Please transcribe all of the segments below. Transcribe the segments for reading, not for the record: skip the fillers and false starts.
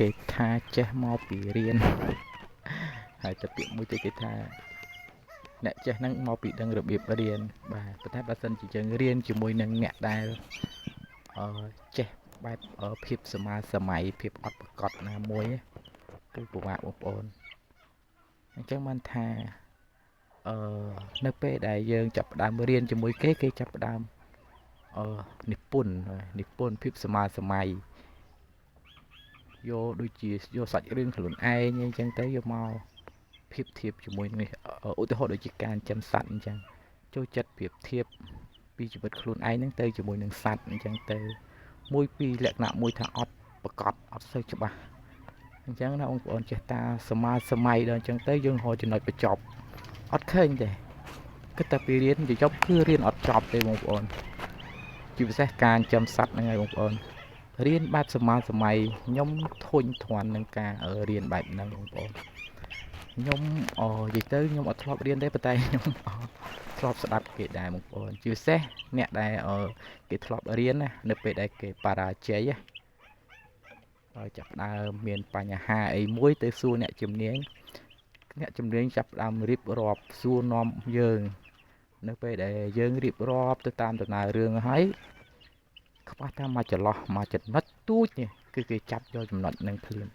គេថាចេះមកពីរៀនហើយតែពាក្យមួយទៀតគេថាអ្នកចេះហ្នឹងមកពីដឹងរបៀបរៀនបាទប៉ុន្តែបើសិនជាយើងរៀនជាមួយនឹងអ្នកដែលចេះបែបភាពសមាសម័យភាពអត់ប្រកបណាមួយគឺពិបាកបងប្អូនអញ្ចឹងបានថានៅពេលដែលយើងចាប់ផ្ដើមរៀនជាមួយគេចាប់ផ្ដើមនិពន្ធភាពសមាសម័យយកដូចជាយកសាច់រឿងខ្លួនឯងអញ្ចឹងទៅយកមកប្រៀបធៀបជាមួយនឹងឧទាហរណ៍ដូចជាការចិញ្ចឹមសត្វអញ្ចឹងចូលចិត្តប្រៀបធៀបពីជីវិតខ្លួនឯងហ្នឹងទៅជាមួយនឹងសត្វអញ្ចឹងទៅមួយពីរលក្ខណៈមួយថាអត់ប្រកបអត់សូវច្បាស់អញ្ចឹងណាបងប្អូនចេះតាសមាសម័យដល់អញ្ចឹងទៅយើងរកចំណុចបញ្ចប់អត់ឃើញទេគិតតែពីរៀនទៅចប់គឺរៀនអត់ចប់ទេបងប្អូនជាពិសេសការចិញ្ចឹមសត្វហ្នឹងហើយបងប្អូនរៀនបែបសមាសម័យខ្ញុំធុញទ្រាន់នឹងការរៀនបែបហ្នឹងបងប្អូនខ្ញុំនិយាយទៅខ្ញុំអត់ធ្លាប់រៀនទេប៉ុន្តែខ្ញុំធ្លាប់ស្ដាប់គេដែរបងប្អូនជាពិសេសអ្នកដែលគេធ្លាប់រៀនណានៅពេលដែលគេបរាជ័យហើយចាប់ផ្ដើមមានបញ្ហាអីមួយទៅសួរអ្នកជំនាញចាប់ផ្ដើមរៀបរាប់សួរនាំយើងនៅពេលដែលយើងរៀបរាប់ទៅតាមដំណើររឿងហើយខ្វះតែមួយចន្លោះមួយចំណុចទូចនេះគឺគេចាប់យកចំណុចហ្នឹងភ្លាម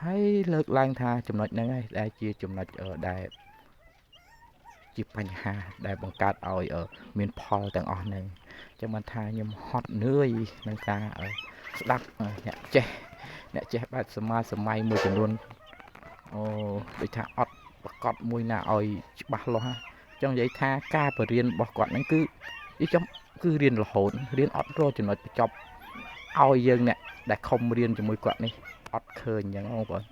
ហើយលើកឡើងថាចំណុចហ្នឹងឯងដែលជាចំណុចដែលជាបញ្ហាដែលបង្កើតឲ្យមានផលទាំងអស់ហ្នឹងចឹងបានថាខ្ញុំហត់នឿយនឹងការស្ដាប់អ្នកចេះបែបសមាសម័យមួយចំនួនដូចថាអត់ប្រកបមួយណាឲ្យច្បាស់លាស់ចង់និយាយថាការបរៀនរបស់គាត់ហ្នឹងគឺរៀនរហូតរៀនអត់រកចំណុចបញ្ចប់ឲ្យយើងអ្នកដែលខំរៀនជាមួយគាត់នេះអត់ឃើញអញ្ចឹងបងប្អូន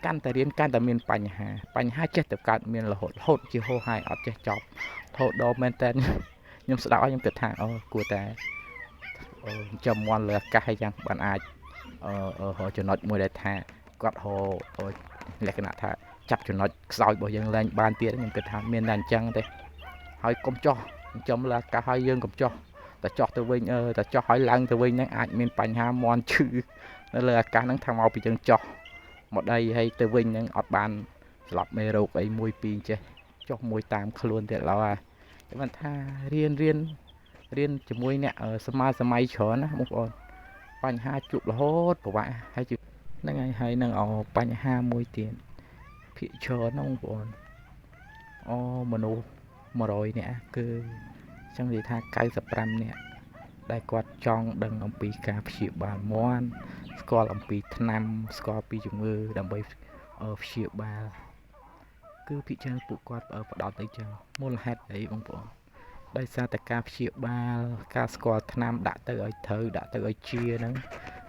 កាន់តែរៀនកាន់តែមានបញ្ហាចេះតែកើតមានរហូតជាហោហាយអត់ចេះចប់រហូតដល់មែនតើខ្ញុំស្ដាប់ឲ្យខ្ញុំគិតថាគួរតែចាំមន់លើអាកាសអីចឹងបានអាចចំណុចមួយដែលថាគាត់លក្ខណៈថាចាប់ចំណុចខ្សោយរបស់យើងឡើងបានទៀតខ្ញុំគិតថាមានតែអញ្ចឹងទេហើយកុំចោះចំលើអាកាសឲ្យយើងកុំចោះតែចោះទៅវិញតែចោះឲ្យឡើងទៅវិញហ្នឹងអាចមានបញ្ហាមន់ឈឺនៅលើអាកាសហ្នឹងថាមកពីយើងចោះមកដីហើយទៅវិញហ្នឹងអត់បានស្លាប់មេរោគអីមួយពីរចេះចុះមួយតាមខ្លួនទៀតឡើយតែមិនថារៀនជាមួយអ្នកសមាសម័យច្រើនណាបងប្អូនបញ្ហាជួបរហូតពិបាកហើយហ្នឹងហើយនឹងបញ្ហាមួយទៀតភាគច្រើនណាបងប្អូនមនុស្ស100នាក់គឺចង់និយាយថា95នាក់ដែលគាត់ចង់ដឹងអំពីការព្យាបាលមាន់ស្គាល់អំពីថ្នាំស្គាល់ពីជំងឺដើម្បីព្យាបាលគឺភាគច្រើនពួកគាត់ផ្ដោតទៅចឹងមូលហេតុអីបងប្អូនដោយសារតែការព្យាបាលការស្គាល់ថ្នាំដាក់ទៅឲ្យត្រូវដាក់ទៅឲ្យជាហ្នឹង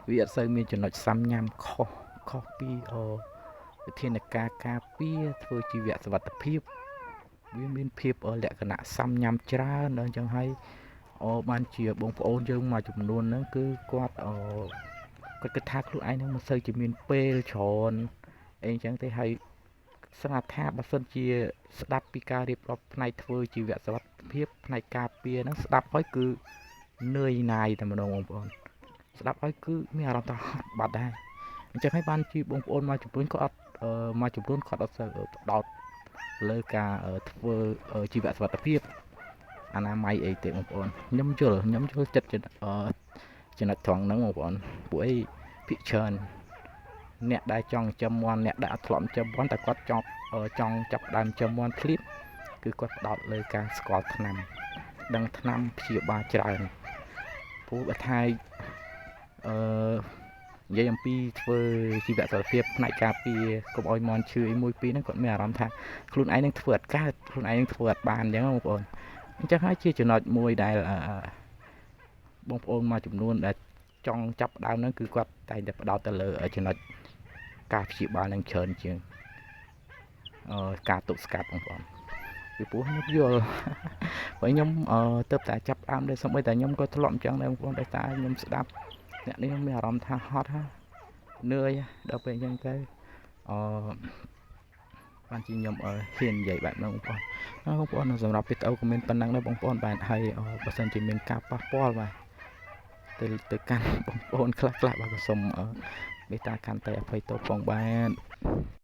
វាអត់សូវមានចំណុចសាំញ៉ាំខុសពីវិធានការការពារធ្វើជីវៈសុវត្ថិភាពវាមានភាពលក្ខណៈសាំញ៉ាំច្រើនដល់អញ្ចឹងហើយបានជាបងប្អូនយើងមួយចំនួនហ្នឹងគឺគាត់គិតថាខ្លួនឯងហ្នឹងមិនសូវជាមានពេលច្រើនអីអញ្ចឹងទេហើយស្រាប់ថាបើសិនជាស្ដាប់ពីការរៀបរាប់ផ្នែកធ្វើជីវៈសុវត្ថិភាពផ្នែកការពារហ្នឹងស្ដាប់ហើយគឺនឿយណាយតែម្ដងបងប្អូនស្ដាប់ហើយគឺមានអារម្មណ៍ថាហត់បាត់ដែរអញ្ចឹងហើយបានជាបងប្អូនមួយចំនួនគាត់អត់សូវផ្ដោតលើការធ្វើជីវៈសុវត្ថិភាពអនាម័យអីទេបងប្អូនខ្ញុំយល់ចិត្តចំណុចត្រង់ហ្នឹងបងប្អូនពួកអីភាគច្រើនអ្នកដែលចង់ចិញ្ចឹមមាន់អ្នកដែលអត់ធ្លាប់ចិញ្ចឹមមាន់តែគាត់ចង់ចាប់ដើមចិញ្ចឹមមាន់ឃ្លៀបគឺគាត់ផ្ដោតលើការស្គាល់ថ្នាំដឹងថ្នាំព្យាបាលច្រើនព្រោះបើថានិយាយអំពីធ្វើជីវៈសុខភាពផ្នែកការពារកុំឲ្យមាន់ឈឺអីមួយពីរហ្នឹងគាត់មានអារម្មណ៍ថាខ្លួនឯងនឹងធ្វើអត់កើតខ្លួនឯងនឹងធ្វើអត់បានអញ្ចឹងបងប្អូនអញ្ចឹងហើយជាចំណុចមួយដែលបងប្អូនមួយចំនួនដែលចង់ចាប់ដើមហ្នឹងគឺគាត់តែងតែផ្ដោតទៅលើចំណុចការព្យាបាលនឹងច្រើនជាងការទប់ស្កាត់បងប្អូនពីព្រោះខ្ញុំយល់បើខ្ញុំទៅតែចាប់ដើមដែរសូម្បីតែខ្ញុំក៏ធ្លាប់អញ្ចឹងដែរបងប្អូនតែខ្ញុំស្ដាប់អ្នកនេះមានអារម្មណ៍ថាហត់នឿយដល់ពេលអញ្ចឹងទៅបានជាខ្ញុំហ៊ាននិយាយបែបហ្នឹងបងប្អូនសម្រាប់វីដេអូក៏មានប៉ុណ្ណឹងដែរបងប្អូនបាទហើយបើសិនជាមានការប៉ះពាល់បាទទៅកាន់បងប្អូនខ្លះបាទក៏សូម មេត្តាខន្តីអភ័យទោសផងបាទ